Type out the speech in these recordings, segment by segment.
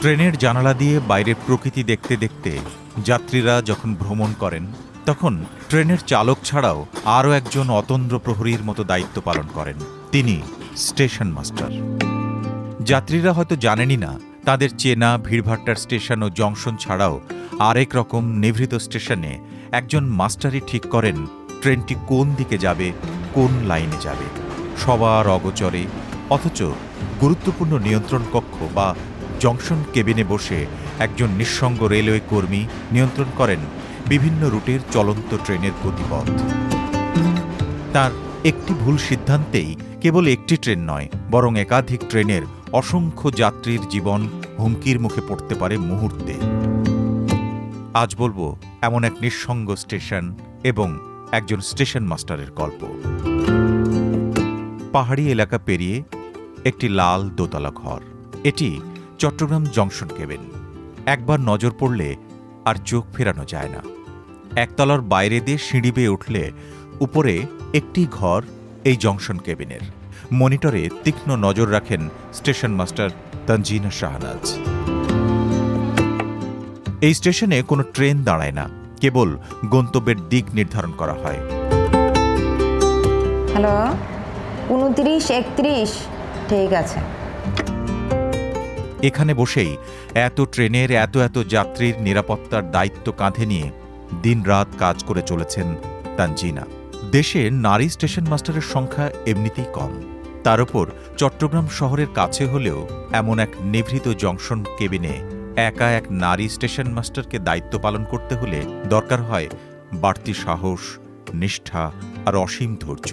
ট্রেনের জানালা দিয়ে বাইরের প্রকৃতি দেখতে দেখতে যাত্রীরা যখন ভ্রমণ করেন, তখন ট্রেনের চালক ছাড়াও আরও একজন অতন্দ্র প্রহরীর মতো দায়িত্ব পালন করেন। তিনি স্টেশন মাস্টার। যাত্রীরা হয়তো জানেনই না, তাদের চেনা ভিড়ভাট্টার স্টেশন ও জংশন ছাড়াও আরেক রকম নিভৃত স্টেশনে একজন মাস্টারই ঠিক করেন ট্রেনটি কোন দিকে যাবে, কোন লাইনে যাবে, সবার অগোচরে। অথচ গুরুত্বপূর্ণ নিয়ন্ত্রণ কক্ষ বা জংশন কেবিনে বসে একজন নিঃসঙ্গ রেলওয়ে কর্মী নিয়ন্ত্রণ করেন বিভিন্ন রুটের চলন্ত ট্রেনের গতিপথ। তার একটি ভুল সিদ্ধান্তেই কেবল একটি ট্রেন নয়, বরং একাধিক ট্রেনের অসংখ্য যাত্রীর জীবন হুমকির মুখে পড়তে পারে মুহূর্তে। আজ বলবো এমন এক নিঃসঙ্গ স্টেশন এবং একজন স্টেশন মাস্টারের গল্প। পাহাড়ি এলাকা পেরিয়ে একটি লাল দোতলা ঘর। এটি চট্টগ্রাম জংশন কেবিন। একবার নজর পড়লে আর চোখ ফেরানো যায় না। একতলার বাইরে দিয়ে সিঁড়ি বেয়ে উঠলে উপরে একটি ঘর এই জংশন কেবিনের। মনিটরে তীক্ষ্ণ নজর রাখেন স্টেশন মাস্টার তানজিনা শাহনাজ। এই স্টেশনে কোনো ট্রেন দাঁড়ায় না, কেবল গন্তব্যের দিক নির্ধারণ করা হয়। হ্যালো, 29-31, ঠিক আছে। এখানে বসেই এত ট্রেনের এত যাত্রীর নিরাপত্তার দায়িত্ব কাঁধে নিয়ে দিনরাত কাজ করে চলেছেন তানজিনা। দেশে নারী স্টেশন মাস্টারের সংখ্যা এমনিতেই কম। তার উপর চট্টগ্রাম শহরের কাছে হলেও এমন এক নিভৃত জংশন কেবিনে একা এক নারী স্টেশন মাস্টারকে দায়িত্ব পালন করতে হলে দরকার হয় বাড়তি সাহস, নিষ্ঠা আর অসীম ধৈর্য।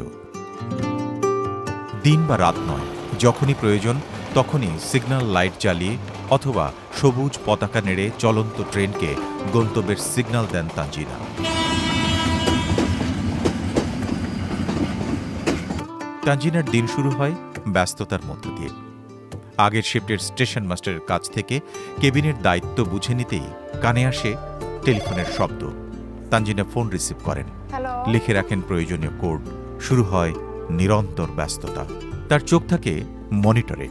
দিন বা রাত নয়, যখনই প্রয়োজন তখনই সিগন্যাল লাইট জ্বালিয়ে অথবা সবুজ পতাকা নেড়ে চলন্ত ট্রেনকে গন্তব্যের সিগন্যাল দেন তানজিনা। তানজিনার দিন শুরু হয় ব্যস্ততার মধ্য দিয়ে। আগের শিফটের স্টেশন মাস্টারের কাছ থেকে কেবিনের দায়িত্ব বুঝে নিতেই কানে আসে টেলিফোনের শব্দ। তানজিনা ফোন রিসিভ করেন, লিখে রাখেন প্রয়োজনীয় কোড। শুরু হয় নিরন্তর ব্যস্ততা। তার চোখ থাকে মনিটরে।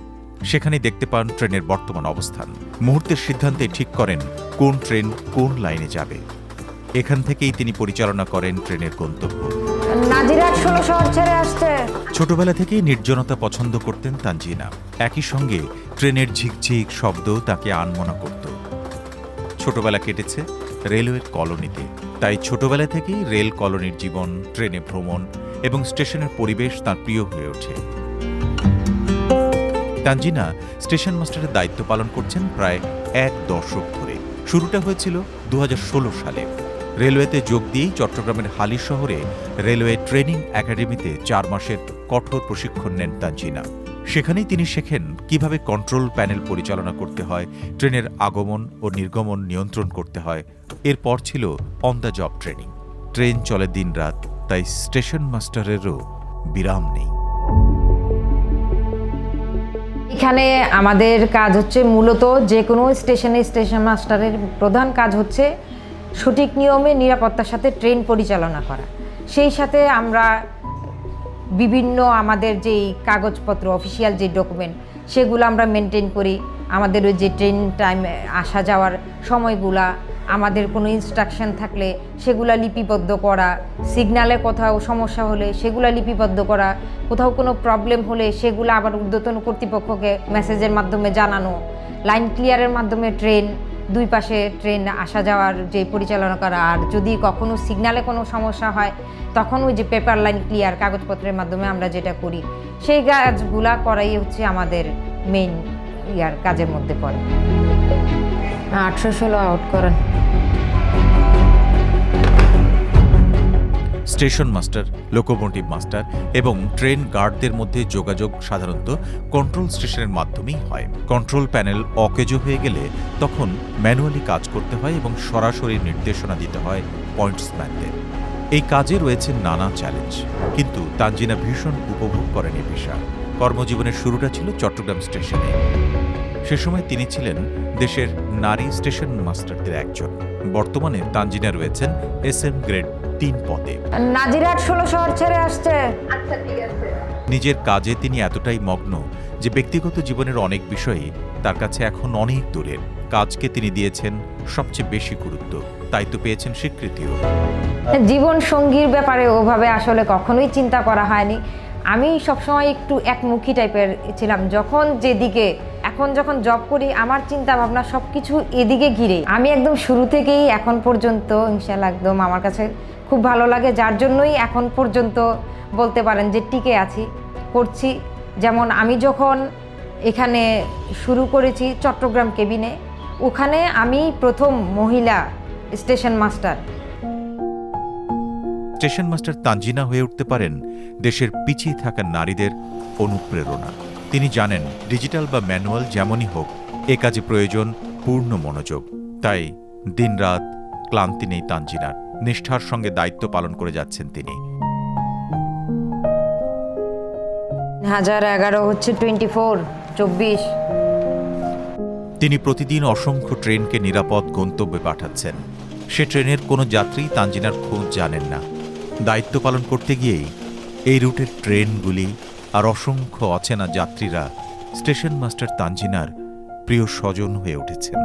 সেখানে দেখতে পান ট্রেনের বর্তমান অবস্থান। মুহূর্তের সিদ্ধান্তে ঠিক করেন কোন ট্রেন কোন লাইনে যাবে। এখান থেকেই তিনি পরিচালনা করেন ট্রেনের গন্তব্য। নাজিরাট 16 শহর ছেড়ে আসছে। ছোটবেলা থেকেই নির্জনতা পছন্দ করতেন তানজিনা। একই সঙ্গে ট্রেনের ঝিকঝিক শব্দ তাকে আনমনা করত। ছোটবেলা কেটেছে রেলওয়ের কলোনিতে, তাই ছোটবেলা থেকেই রেল কলোনির জীবন, ট্রেনে ভ্রমণ এবং স্টেশনের পরিবেশ তার প্রিয় হয়ে ওঠে। তানজিনা স্টেশন মাস্টারের দায়িত্ব পালন করছেন প্রায় 1 দশক ধরে। শুরুটা হয়েছিল 2016 সালে। রেলওয়েতে যোগ দিয়েই চট্টগ্রামের হালি শহরে রেলওয়ে ট্রেনিং একাডেমিতে 4 মাসের কঠোর প্রশিক্ষণ নেন তানজিনা। সেখানেই তিনি শেখেন কিভাবে কন্ট্রোল প্যানেল পরিচালনা করতে হয়, ট্রেনের আগমন ও নির্গমন নিয়ন্ত্রণ করতে হয়। এরপর ছিল on the job training. Train চলে দিনরাত, তাই স্টেশন মাস্টারেরও বিরাম নেই। এখানে আমাদের কাজ হচ্ছে মূলত যে কোনো স্টেশনে স্টেশন মাস্টারের প্রধান কাজ হচ্ছে সঠিক নিয়মে নিরাপত্তার সাথে ট্রেন পরিচালনা করা। সেই সাথে আমরা বিভিন্ন আমাদের যেই কাগজপত্র, অফিসিয়াল যে ডকুমেন্ট, সেগুলো আমরা মেনটেন করি। আমাদের ওই যে ট্রেন টাইম আসা যাওয়ার সময়গুলা, আমাদের কোনো ইনস্ট্রাকশন থাকলে সেগুলা লিপিবদ্ধ করা, সিগন্যালে কোথাও সমস্যা হলে সেগুলা লিপিবদ্ধ করা, কোথাও কোনো প্রবলেম হলে সেগুলো আবার ঊর্ধ্বতন কর্তৃপক্ষকে মেসেজের মাধ্যমে জানানো, লাইন ক্লিয়ারের মাধ্যমে ট্রেন দুই পাশে ট্রেন আসা যাওয়ার যে পরিচালনা করা। আর যদি কখনো সিগন্যালে কোনো সমস্যা হয় তখন ওই যে পেপার লাইন ক্লিয়ার কাগজপত্রের মাধ্যমে আমরা যেটা করি, সেই কাজগুলা করাই হচ্ছে আমাদের মেইন কাজের মধ্যে পড়ে। 816 আউট করেন। স্টেশন মাস্টার, লোকোমোটিভ মাস্টার এবং ট্রেন গার্ডদের মধ্যে যোগাযোগ সাধারণত কন্ট্রোল স্টেশনের মাধ্যমেই হয়। কন্ট্রোল প্যানেল অকেজো হয়ে গেলে তখন ম্যানুয়ালি কাজ করতে হয় এবং সরাসরি নির্দেশনা দিতে হয় পয়েন্টসম্যানদের। এই কাজে রয়েছে নানা চ্যালেঞ্জ, কিন্তু তানজিনা ভীষণ উপভোগ করেন এই পেশা। কর্মজীবনের শুরুটা ছিল চট্টগ্রাম স্টেশনে। সে সময় তিনি ছিলেন দেশের নারী স্টেশন মাস্টারদের একজন। বর্তমানে তানজিনা রয়েছেন SM গ্রেড 3 পদে। নাজিরাট 16 শহর ছেড়ে আসছে। নিজের কাজে তিনি এতটাই মগ্ন যে ব্যক্তিগত জীবনের অনেক বিষয়ই তার কাছে এখন অনেক দূরের। কাজকে তিনি দিয়েছেন সবচেয়ে বেশি গুরুত্ব, তাই তো পেয়েছেন স্বীকৃতিও। জীবন সঙ্গীর ব্যাপারে ওভাবে আসলে কখনোই চিন্তা করা হয়নি। আমি সবসময় একটু একমুখী টাইপের ছিলাম। এখন যখন জব করি আমার চিন্তা ভাবনা সব কিছু এদিকে ঘিরে। আমি একদম শুরু থেকেই এখন পর্যন্ত ইনশাআল্লাহ একদম আমার কাছে খুব ভালো লাগে, যার জন্যই এখন পর্যন্ত বলতে পারেন যে টিকে আছি, করছি। যেমন আমি যখন এখানে শুরু করেছি চট্টগ্রাম কেবিনে, ওখানে আমি প্রথম মহিলা station master. Station master Tanzina হয়ে উঠতে পারেন দেশের পিছিয়ে থাকা নারীদের অনুপ্রেরণা। তিনি জানেন ডিজিটাল বা ম্যানুয়াল যেমনই হোক, এ কাজে প্রয়োজন পূর্ণ মনোযোগ। তাই দিনরাত ক্লান্তি নেই তানজিনার, নিষ্ঠার সঙ্গে দায়িত্ব পালন করে যাচ্ছেন তিনি। 1011 হচ্ছে 24। তিনি প্রতিদিন অসংখ্য ট্রেনকে নিরাপদ গন্তব্যে পাঠাচ্ছেন। সে ট্রেনের কোনো যাত্রী তানজিনার খোঁজ জানেন না। দায়িত্ব পালন করতে গিয়েই এই রুটের ট্রেনগুলি আর অসংখ্য অচেনা যাত্রীরা স্টেশন মাস্টার তানজিনার প্রিয় স্বজন হয়ে উঠেছেন।